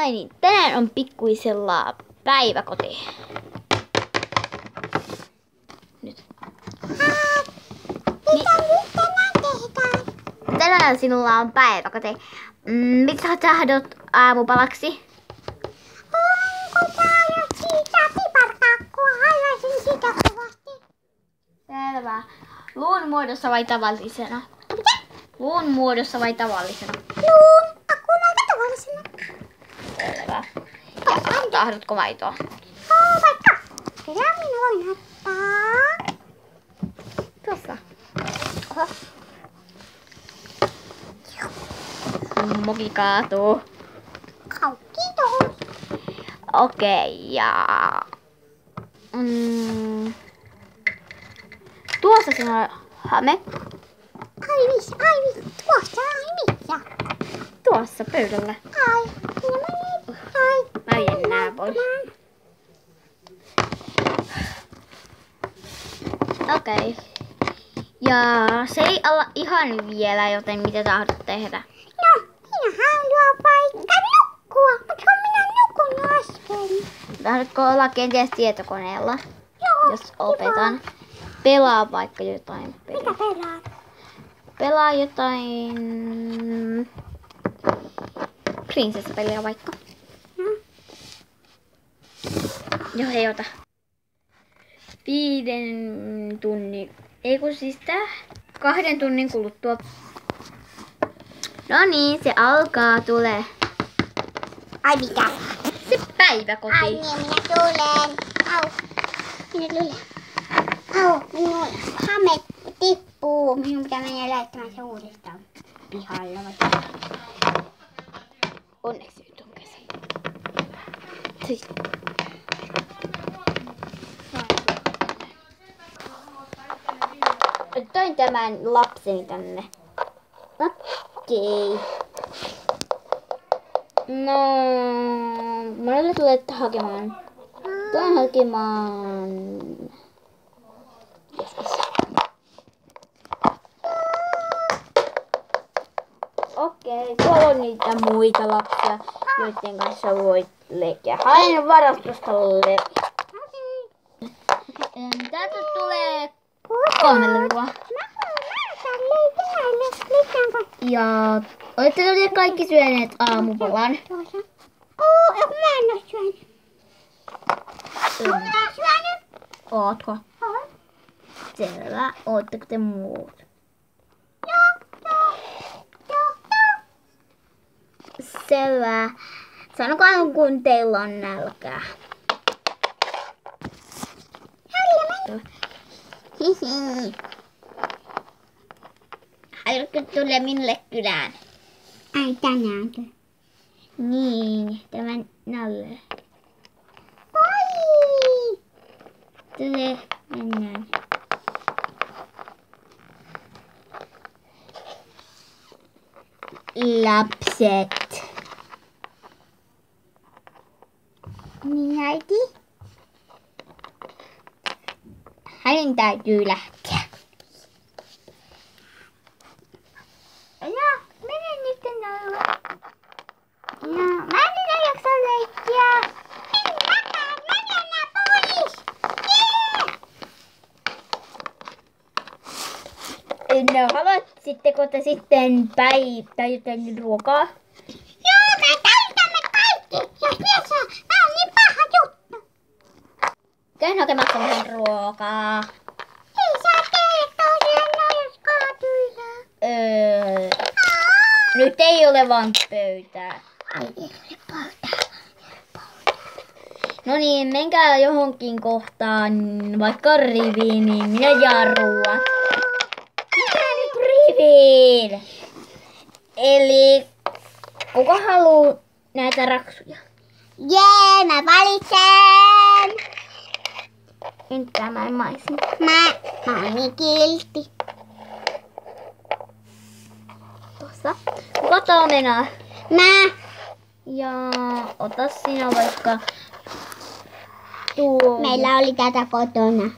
Ai niin, tänään on pikkuisella päiväkoti. Nyt. Mitä nyt tänään tehdään? Tänään sinulla on päiväkoti. Miksi sä tahdot aamupalaksi? Onko täällä siitä piparkakkua? Haluaisin sitä kovasti. Selvä. Luun muodossa vai tavallisena? Mitä? Luun muodossa vai tavallisena? Luun. Akkuun aika tavallisena. Selvä. Ja tahdotko maitoa? Vaikka. Kyllä minä voin ottaa. Tuossa. Oho. Moki kaatuu. Kaukki tuohon. Okei, ja... tuossa sinulla on hame. Ai missä? Tuossa ai missä? Tuossa pöydällä. Ai. Minä menin. Ai. Mä vien nää pois. Okei. Ja se ei olla ihan vielä, joten mitä tahdot tehdä? No, minä haluan vaikka nukkua. Mutta minä nukun äsken. Tahdotko olla kenties tietokoneella, Joo. jos opetan? Pelaa vaikka jotain peliä. Mitä pelaat? Pelaa jotain... prinsessapeliä vaikka. Joo, hei ota. 5 tunnin... Ei kun siis 2 tunnin kuluttua. No niin, se alkaa, tulee. Ai mitä? Se päiväkoti. Ai niin, minä tulen. Au. Minä tulen. Au, minun hame tippuu. Minun pitää mennä laittamaan se uudestaan pihalla. Onneksi nyt on kesä. Siis. Toin tämän lapseni tänne. Okei. No, monelle tulette hakemaan. Tulen hakemaan. Joskus. Okei, tuolla on niitä muita lapsia, joiden kanssa voit leikkiä. Haen varastosta leviä. Täältä tulee 3 levua. Ja olette te kaikki syöneet aamupalan? Mä en oo syönyt. Kyllä. Syönyt? Ootko? Selvä. Ootteko te muut? Selvä. Sanokaa kun teillä on nälkää. Haluatko tulla minulle kylään? Ai tänäänkö? Niin, tämän Nalle. Oi! Tule, mennään. Lapset. Niin äiti? Hänen täytyy lähteä. No, mene nyt Nalle. No, mä en enää jaksa leikkiä. Mene pois! No, haluaisitteko te sitten tai jotain ruokaa? Joo, me täytämme kaikki. Jos mies on, mä on niin paha juttu. Käyn hakemassa vähän ruokaa. Ei saa tehdä tosiaan, jos kaatuilla. Nyt ei ole vaan pöytää. Ai ei ole pöytää. No niin, menkää johonkin kohtaan, vaikka riviin, niin minä jaan ruuat. Mitä nyt riviin? Eli kuka haluu näitä raksuja? Jee, mä valitsen. Nyt tämä ei maistu. Mä oon niin kiltti. Tuossa. Kuka tuo menee? Mä. Ja ota sinä vaikka tuo. Meillä oli tätä kotona.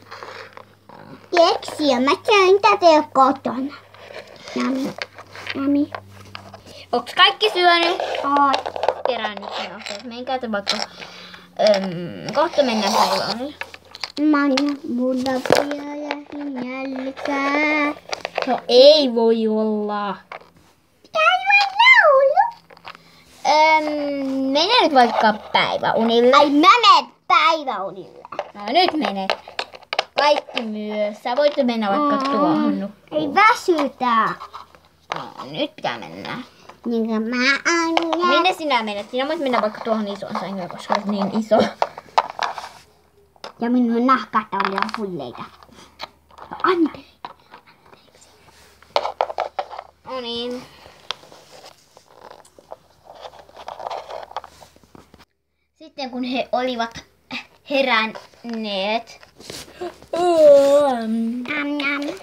Keksiä, mä söin tätä jo kotona. Nami. Onks kaikki syönyt? Oot. kerään nyt ne aseet. Menkää te vaikka kohta mennään päiväunille. Manna mulla pian jälkää. No ei voi olla. Aivan laulu. Mennään nyt vaikka päiväunille. Ai mä menen päiväunille. No nyt menet. Kaikki myös. Sä voit mennä vaikka tuohon nukkuun. Ei väsytä. No, nyt pitää mennä. Niin kuin mä aina. Minne sinä menet? Sinä voit mennä vaikka tuohon isoon sängyyn, koska olet niin iso. Ja minun nahkat on liian hulleita. No, anteeksi. No niin. Sitten kun he olivat heränneet.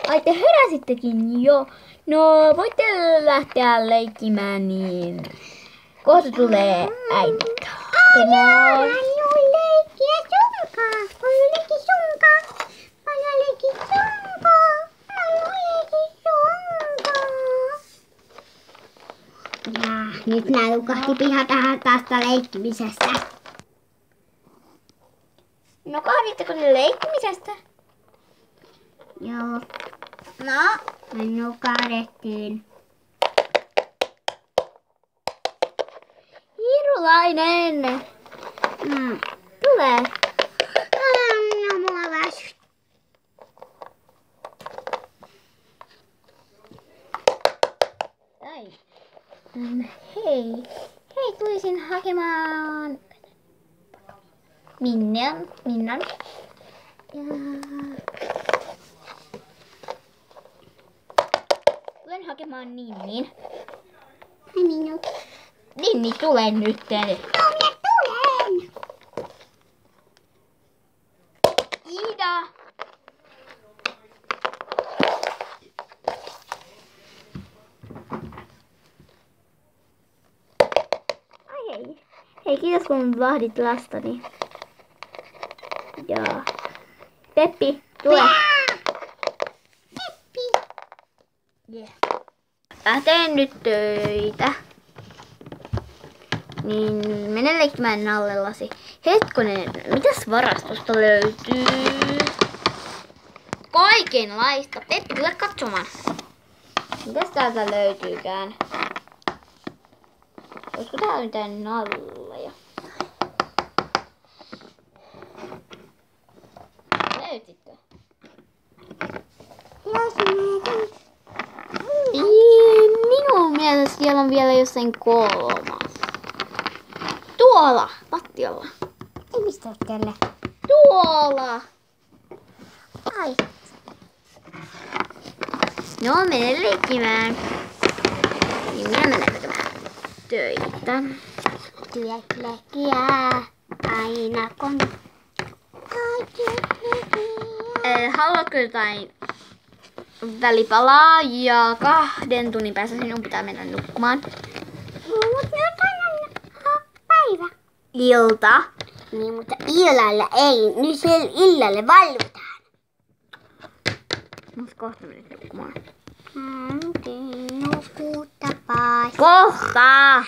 Ai te heräsittekin jo. No voitte lähteä leikkimään niin. Kohta tulee äiti. Hakemaan. Nyt nää lukahti pihata tästä leikkimisestä. No kahditteko te leikkimisestä? Joo, No. me nukahdettiin. Hirulainen. Tule. No mua väsyttää. Ai. Hei. Hei, tulisin hakemaan Minnan. Ja... Tulen hakemaan Ninnin. Ai minut. Ninni, tule nyt tänne. No minä tulen. Ida. Ai hei. Hei, kiitos kun vahdit lastani. Joo. Peppi, tule. Peppi. Yeah. Teen nyt töitä. Niin mene leikkimään nallellasi. Hetkonen, mitäs varastosta löytyy? Kaikenlaista. Peppi, tule katsomaan. Mitäs täältä löytyykään? Olisiko täällä mitään nalleja? Löysitkö? Minun mielestä siellä on vielä jossain kolmas. Tuolla, lattialla. Ei mistä tälle. Tuolla. Ai. No, mene leikkimään. Niin minä menen tekemään töitä. Työklekiä aina kun. Haluatko jotain välipalaa ja 2 tunnin päästä sinun pitää mennä nukkumaan? Mutta jotain päivä. Ilta. Niin, mutta illalla ei. Nyt siellä illalle valvotaan. Mutta kohta menet nukkumaan. Nukuutta paas. Kohta!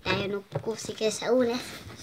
Ja nukkuu sikessä unessa.